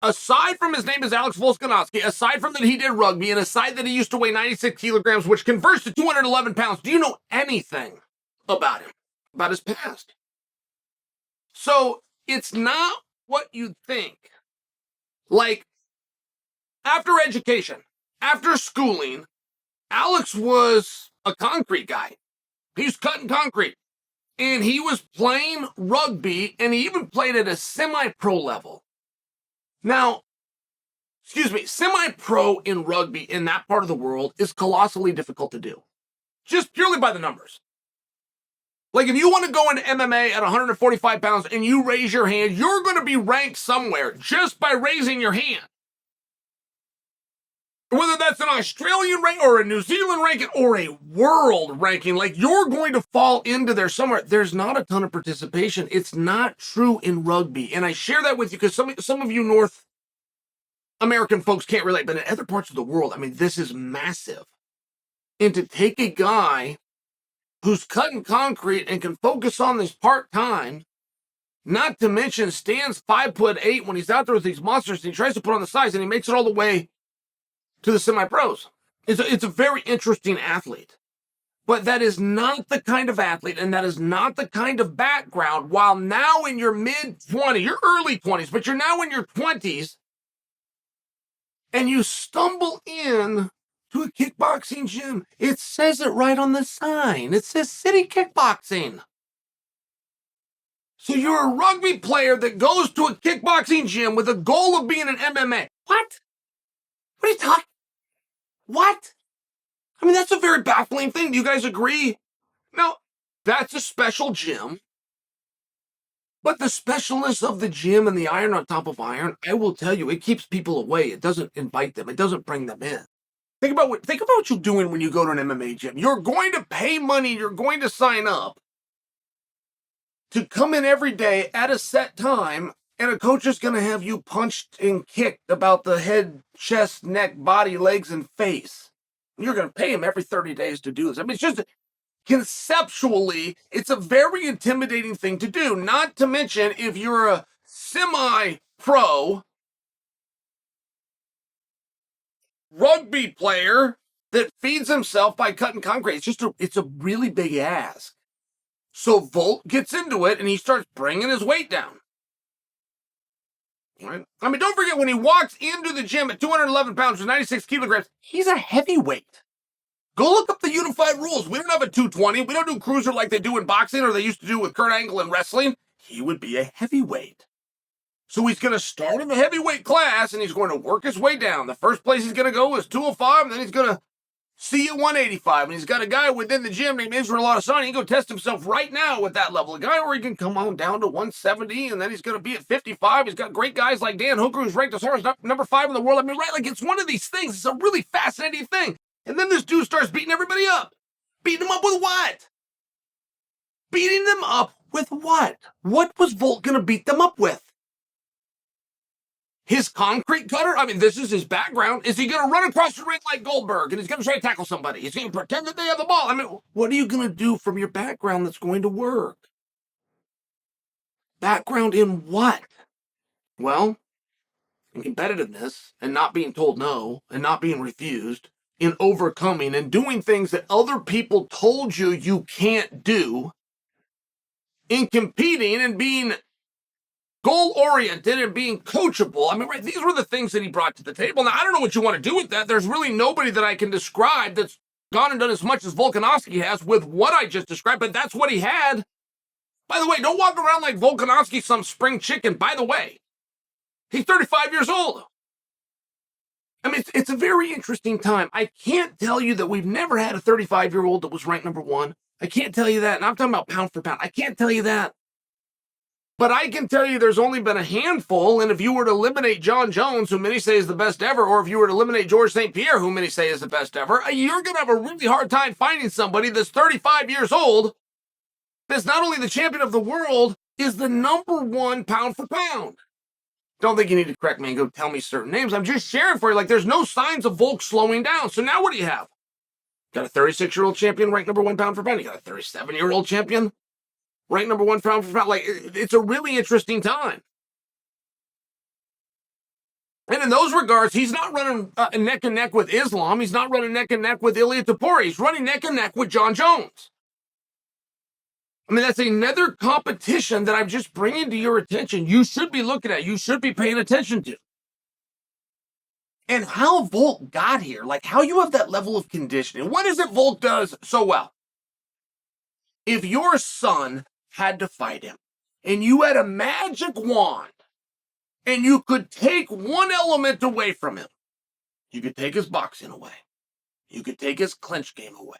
aside from his name is Alex Volkanovsk, aside from that he did rugby, and aside that he used to weigh 96 kilograms, which converts to 211 pounds, do you know anything about him, about his past? So it's not what you think. Like, after education, after schooling, Alex was a concrete guy. He's cutting concrete. And he was playing rugby, and he even played at a semi-pro level. Now, semi-pro in rugby in that part of the world is colossally difficult to do. Just purely by the numbers. Like, if you want to go into MMA at 145 pounds and you raise your hand, you're going to be ranked somewhere just by raising your hand. Whether that's an Australian rank or a New Zealand ranking or a world ranking, like, you're going to fall into there somewhere. There's not a ton of participation. It's not true in rugby. And I share that with you because some of you North American folks can't relate, but in other parts of the world, I mean, this is massive. And to take a guy who's cutting concrete and can focus on this part-time, not to mention stands 5'8" when he's out there with these monsters, and he tries to put on the size, and he makes it all the way to the semi-pros. It's a very interesting athlete. But that is not the kind of athlete, and that is not the kind of background, while now in your mid-20s, your early 20s, but you're now in your 20s, and you stumble in to a kickboxing gym. It says it right on the sign. It says City Kickboxing. So you're a rugby player that goes to a kickboxing gym with the goal of being an MMA. What? What are you talking? What? I mean, that's a very baffling thing. Do you guys agree? Now, that's a special gym. But the specialness of the gym and the iron on top of iron, I will tell you, it keeps people away. It doesn't invite them. It doesn't bring them in. Think about what you're doing when you go to an MMA gym. You're going to pay money. You're going to sign up to come in every day at a set time, and a coach is going to have you punched and kicked about the head, chest, neck, body, legs, and face. You're going to pay him every 30 days to do this. I mean, it's just conceptually, it's a very intimidating thing to do. Not to mention, if you're a semi-pro rugby player that feeds himself by cutting concrete, it's a really big ask. So Volt gets into it, and he starts bringing his weight down. Right? I mean, don't forget, when he walks into the gym at 211 pounds or 96 kilograms, he's a heavyweight. Go look up the unified rules. We don't have a 220. We don't do cruiser like they do in boxing or they used to do with Kurt Angle in wrestling. He would be a heavyweight. So he's going to start in the heavyweight class, and he's going to work his way down. The first place he's going to go is 205, and then he's going to see at 185. And he's got a guy within the gym named Israel Adesanya. He can go test himself right now with that level. A guy where he can come on down to 170, and then he's going to be at 55. He's got great guys like Dan Hooker, who's ranked as far as number 5 in the world. I mean, right? Like, it's one of these things. It's a really fascinating thing. And then this dude starts beating everybody up. Beating them up with what? Beating them up with what? What was Volt going to beat them up with? His concrete cutter? I mean, this is his background. Is he going to run across the ring like Goldberg and he's going to try to tackle somebody? He's going to pretend that they have the ball. I mean, what are you going to do from your background that's going to work? Background in what? Well, in competitiveness and not being told no and not being refused, in overcoming and doing things that other people told you can't do, in competing and being goal-oriented and being coachable. I mean, right, these were the things that he brought to the table. Now, I don't know what you want to do with that. There's really nobody that I can describe that's gone and done as much as Volkanovski has with what I just described, but that's what he had. By the way, don't walk around like Volkanovski's some spring chicken. By the way, he's 35 years old. I mean, it's a very interesting time. I can't tell you that we've never had a 35-year-old that was ranked number 1. I can't tell you that, and I'm talking about pound for pound. I can't tell you that. But I can tell you there's only been a handful, and if you were to eliminate Jon Jones, who many say is the best ever, or if you were to eliminate George St. Pierre, who many say is the best ever, you're going to have a really hard time finding somebody that's 35 years old that's not only the champion of the world, is the number 1 pound for pound. Don't think you need to correct me and go tell me certain names. I'm just sharing for you. Like, there's no signs of Volk slowing down. So now what do you have? Got a 36-year-old champion ranked number 1 pound for pound. You got a 37-year-old champion ranked number 1 pound for pound. Like, it's a really interesting time. And in those regards, he's not running neck and neck with Islam. He's not running neck and neck with Ilia Topuria. He's running neck and neck with Jon Jones. I mean, that's another competition that I'm just bringing to your attention. You should be looking at. You should be paying attention to. And how Volk got here, like how you have that level of conditioning. What is it Volk does so well? If your son had to fight him and you had a magic wand and you could take one element away from him, you could take his boxing away. You could take his clinch game away.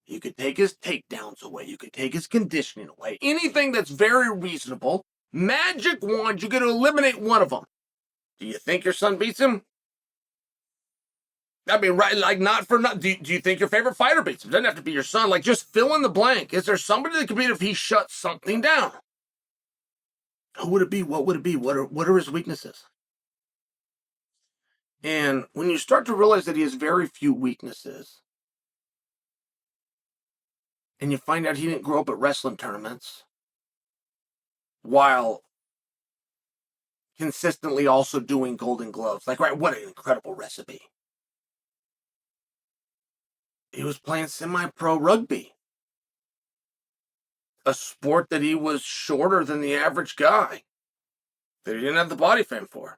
You could take his takedowns away. You could take his conditioning away. Anything that's very reasonable, magic wand, you get to eliminate one of them. Do you think your son beats him? I mean, right, like not for not. Do you think your favorite fighter beats him? Doesn't have to be your son. Like, just fill in the blank. Is there somebody that could beat if he shuts something down? Who would it be? What would it be? What are his weaknesses? And when you start to realize that he has very few weaknesses, and you find out he didn't grow up at wrestling tournaments, while consistently also doing Golden Gloves, like, right, what an incredible recipe. He was playing semi-pro rugby, a sport that he was shorter than the average guy, that he didn't have the body frame for.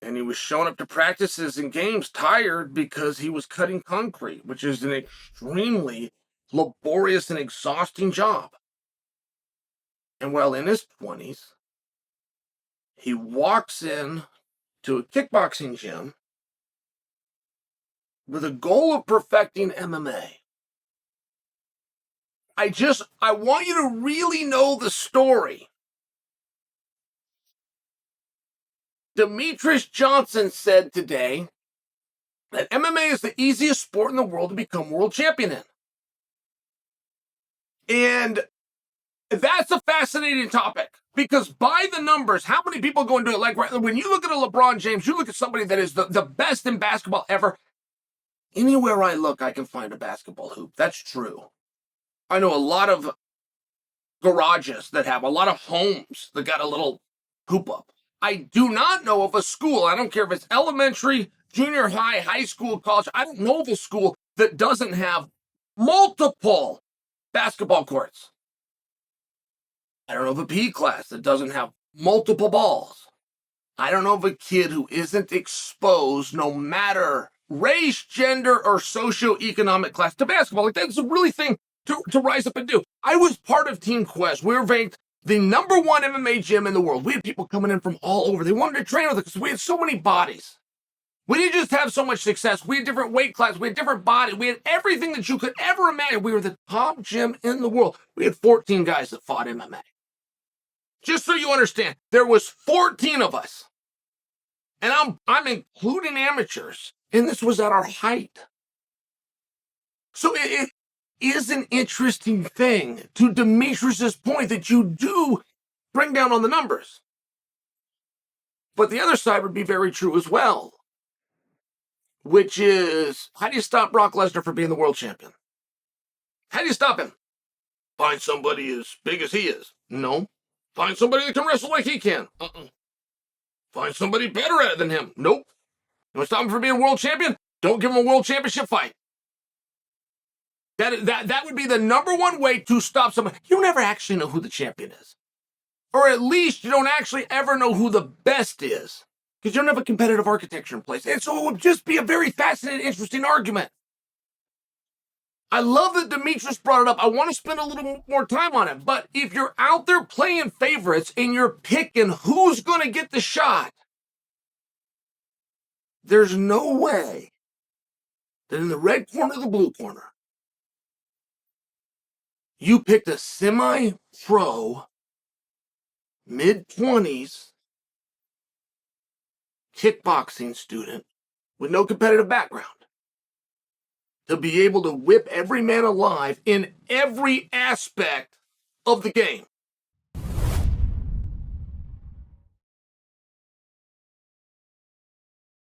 And he was showing up to practices and games tired because he was cutting concrete, which is an extremely laborious and exhausting job. And while in his 20s, he walks in to a kickboxing gym with a goal of perfecting MMA. I want you to really know the story. Demetrius Johnson said today that MMA is the easiest sport in the world to become world champion in. And that's a fascinating topic, because by the numbers, how many people go and do it? Like, when you look at a LeBron James, you look at somebody that is the best in basketball ever. Anywhere I look, I can find a basketball hoop. That's true. I know a lot of garages that have a lot of homes that got a little hoop up. I do not know of a school, I don't care if it's elementary, junior high, high school, college, I don't know of a school that doesn't have multiple basketball courts. I don't know of a PE class that doesn't have multiple balls. I don't know of a kid who isn't exposed, no matter race, gender, or socioeconomic class, to basketball. Like, that's a really thing to rise up and do. I was part of Team Quest. We were ranked the #1 MMA gym in the world. We had people coming in from all over. They wanted to train with us because we had so many bodies. We didn't just have so much success. We had different weight classes. We had different bodies. We had everything that you could ever imagine. We were the top gym in the world. We had 14 guys that fought MMA. Just so you understand, there was 14 of us. And I'm including amateurs. And this was at our height. So it is an interesting thing, to Demetrius's point, that you do bring down on the numbers. But the other side would be very true as well, which is, how do you stop Brock Lesnar from being the world champion? How do you stop him? Find somebody as big as he is. No. Find somebody that can wrestle like he can. Find somebody better at it than him. Nope. You want to stop him from being world champion? Don't give him a world championship fight. That would be the #1 way to stop someone. You never actually know who the champion is. Or at least you don't actually ever know who the best is, because you don't have a competitive architecture in place. And so it would just be a very fascinating, interesting argument. I love that Demetrius brought it up. I want to spend a little more time on it. But if you're out there playing favorites and you're picking who's going to get the shot, there's no way that in the red corner or the blue corner, you picked a semi-pro, mid-20s kickboxing student with no competitive background to be able to whip every man alive in every aspect of the game.